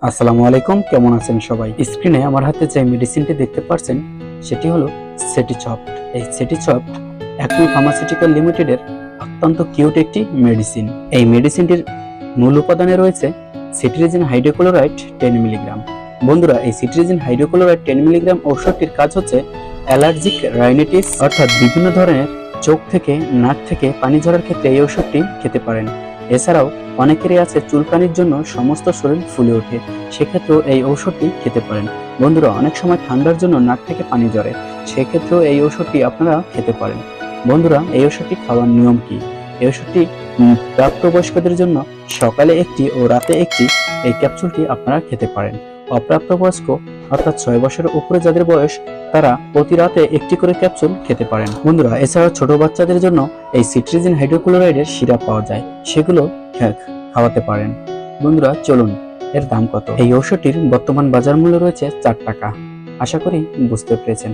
আসসালামু আলাইকুম, কেমন আছেন সবাই? স্ক্রিনে আমার হাতে যে মেডিসিনটি দেখতে পাচ্ছেন সেটি হলো সেটিসফট। এই সেটিসফট অ্যাকুই ফার্মাসিউটিক্যাল লিমিটেডের অত্যন্ত কিউট একটি মেডিসিন। এই মেডিসিনটির মূল উপাদানে রয়েছে সিট্রিজিন হাইড্রোক্লোরাইড 10 মিলিগ্রাম। বন্ধুরা, এই সিট্রিজিন হাইড্রোক্লোরাইড 10 মিলিগ্রাম ঔষধটির কাজ হচ্ছে অ্যালার্জিক রাইনাইটিস অর্থাৎ বিভিন্ন ধরনের চোখ থেকে নাক থেকে পানি ঝরার ক্ষেত্রে এই ঔষধটি খেতে পারেন। এছাড়াও অনেকেরই আছে চুলকানির জন্য সমস্ত শরীর ফুলে ওঠে, সেক্ষেত্রেও এই ঔষধটি খেতে পারেন। বন্ধুরা, অনেক সময় ঠান্ডার জন্য নাক থেকে পানি ঝরে, সেক্ষেত্রেও এই ঔষধটি আপনারা খেতে পারেন। বন্ধুরা, এই ওষুধটি খাওয়ার নিয়ম কি? এই ওষুধটি প্রাপ্তবয়স্কদের জন্য সকালে একটি ও রাতে একটি এই ক্যাপসুলটি আপনারা খেতে পারেন। অপ্রাপ্তবয়স্ক অর্থাৎ 6 বছরের উপরে যাদের বয়স, তারা প্রতি রাতে একটি করে ক্যাপসুল খেতে পারেন। বন্ধুরা, এছাড়াও ছোট বাচ্চাদের জন্য এই সিট্রিজিন হাইড্রোক্লোরাইডের সিরাপ পাওয়া যায়, সেগুলো খাওয়াতে পারেন। বন্ধুরা, চলুন এর দাম কত। এই ঔষধটির বর্তমান বাজার মূল্য রয়েছে 4 টাকা। আশা করি বুঝতে পেরেছেন।